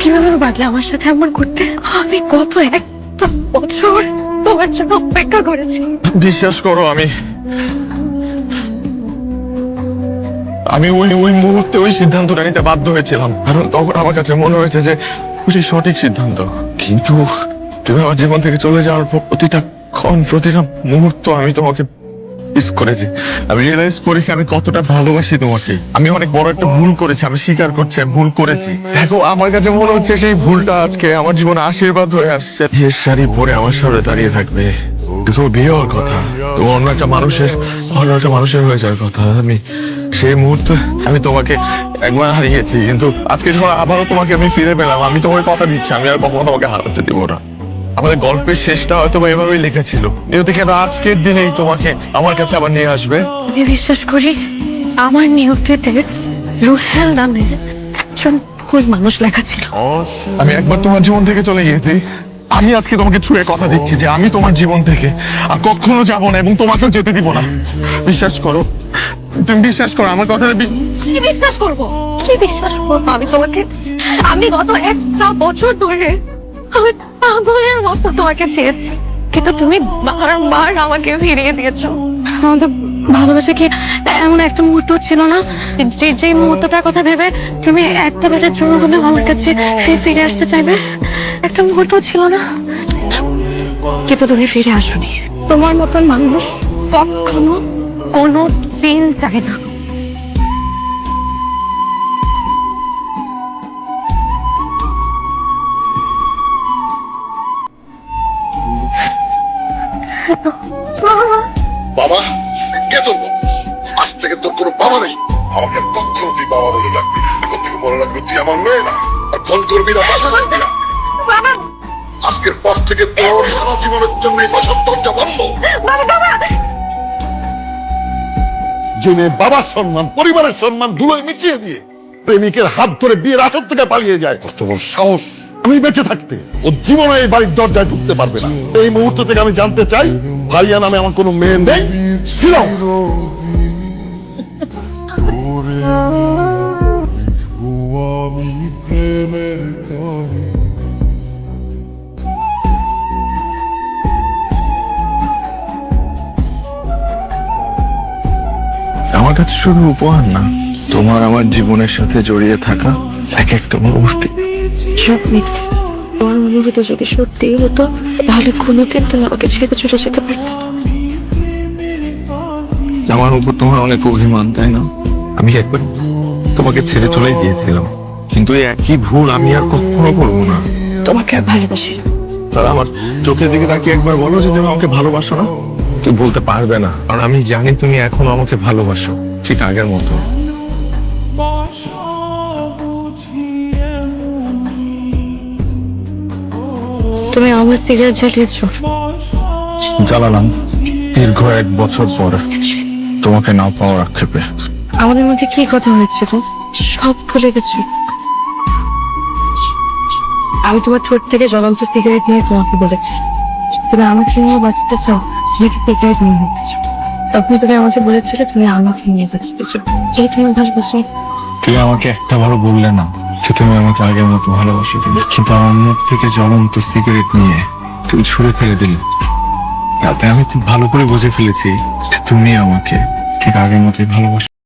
কিভাবে পারলে আমার সাথে এমন করতে? আমি কত একটা বছর তোমার জন্য অপেক্ষা করেছি। বিশ্বাস করো, আমি ওই ওই মুহূর্তে ওই সিদ্ধান্তটা নিতে বাধ্য হয়েছিলাম, কারণ তখন আমার কাছে মনে হয়েছে যে ওই সঠিক সিদ্ধান্ত। কিন্তু তুমি আমার জীবন থেকে চলে যাওয়ার পর প্রতিটা ক্ষণ, প্রতিটা মুহূর্ত আমি তোমাকে মিস করেছি। আমি রিয়েলাইজ করেছি আমি কতটা ভালোবাসি তোমাকে। আমি অনেক বড় একটা ভুল করেছি, আমি স্বীকার করছি আমি ভুল করেছি। দেখো, আমার কাছে মনে হচ্ছে সেই ভুলটা আজকে আমার জীবনে আশীর্বাদ হয়ে আসছে। বিয়ের শাড়ি পরে আমার সামনে দাঁড়িয়ে থাকবে, তোমার বিয়ে হওয়ার কথা, তোমার অন্য একটা মানুষের হয়ে যাওয়ার কথা। আমি সেই মুহূর্তে আমি তোমাকে একবার হারিয়েছি, কিন্তু আজকে যখন আবারও তোমাকে আমি ফিরে পেলাম, আমি তোমাকে কথা দিচ্ছি আমি আর কখনো তোমাকে হারাতে দিব না। আমাদের গল্পের শেষটা হয়তো এভাবেই লেখেছিল, নিয়তি কেন আজকের দিনেই তোমাকে আমার কাছে আবার নিয়ে আসবে। আমি বিশ্বাস করি আমার নিয়তিতে রুহেল নামে একজন ভুল মানুষ লেখা ছিল। আমি একবার তোমার জীবন থেকে চলে গিয়েছি, আমি আজকে তোমাকে ছুঁয়ে কথা দিচ্ছি যে আমি তোমার জীবন থেকে আর কখনো যাবো না এবং তোমাকেও যেতে দিব না। বিশ্বাস করো, তুমি বিশ্বাস করো আমার কথাটা। কি বিশ্বাস করবো? কি বিশ্বাস করবো? আমি গত একটা বছর ধরে আমি পাগলের মতো তোমাকে চেয়েছি, কিন্তু তুমি বারবার আমাকে ফিরিয়ে দিয়েছো। আমাদের ভালোবাসা কি এমন একটা মুহূর্ত ছিল না যে মুহূর্তটার কথা ভেবে তুমি একটা বেলার জন্য হলে আমার কাছে ফিরে আসতে চাইবে? একটা মুহূর্ত ছিল না, কিন্তু তুমি ফিরে আসোনি। তোমার মতন মানুষ কখনো কোনো দিন চায় না। বাবা, কে তোর বাবা? আজ থেকে তোর কোনো বাবা নেই। আমাকে কখনো তুই বাবা বলে ডাকবি না। এখন থেকে মনে রাখবি তুই আমার মেয়ে না, আর ফোন করবি না, বাসা করবি না। আজকের পর থেকে তোর সারা জীবনের জন্য এই বাসার দরজা বন্ধ। যে মেয়ে বাবার সম্মান, পরিবারের সম্মান ধুলোয় মিশিয়ে দিয়ে প্রেমিকের হাত ধরে বিয়ের আসর থেকে পালিয়ে যায়, কত বড় সাহস! আমি বেঁচে থাকতে ও জীবনে এই বাড়ির দরজায় ঢুকতে পারবে না। এই মুহূর্ত থেকে আমি জানতে চাই ভাইয়া নামে আমার কোনো মেয়ে নেই, ছিল। আমার কাছে শুধু উপহার না, তোমার আমার জীবনের সাথে জড়িয়ে থাকা এক একটা মুহূর্তে। সত্যি তোমার অনুভূতি যদি সত্যি হতো তাহলে কোনোদিন তুমি আমাকে ছেড়ে চলে যেতে পারতে। আমার উপর তোমার অনেক অভিমান, তাই না? আমি একবার তোমাকে ছেড়ে চলেই দিয়েছিলাম, কিন্তু এই একই ভুল আমি আর কখনো করবো না। তোমাকে আর ভালোবাসি না। তারা আমার চোখের দিকে তাকিয়ে একবার বলো যে তুমি আমাকে ভালোবাসো না। তুই বলতে পারবে না, কারণ আমি জানি তুমি এখনো আমাকে ভালোবাসো, ঠিক আগের মতো। তুমি আমার সিগারেট জ্বালিয়েছো। জ্বালালাম দীর্ঘ 1 বছর পর তোমাকে না পাওয়ার আক্ষেপে। আমাদের মধ্যে কি কথা হয়েছিল সব ভুলে গেছো। আমি তোমার ঠোঁট থেকে জ্বলন্ত সিগারেট নিয়ে তোমাকে বলেছি তুমি আমাকে নিয়ে বাঁচতে চাও, নাকি সিগারেট নিয়ে বাঁচতে চাও। তখন তুমি আমাকে বলেছিলে তুমি আমাকে নিয়ে বাঁচতে চাও। এই তুমি ভালোবাসো। তুমি আমাকে একটা বারও বললে না যে তুমি আমাকে আগের মতো ভালোবাসো, কিন্তু আমার মুখ থেকে জ্বলন্ত সিগারেট নিয়ে তুমি ছুঁড়ে ফেলে দিলে। তাতে আমি খুব ভালো করে বুঝে ফেলেছি যে তুমি আমাকে ঠিক আগের মতোই ভালোবাসো।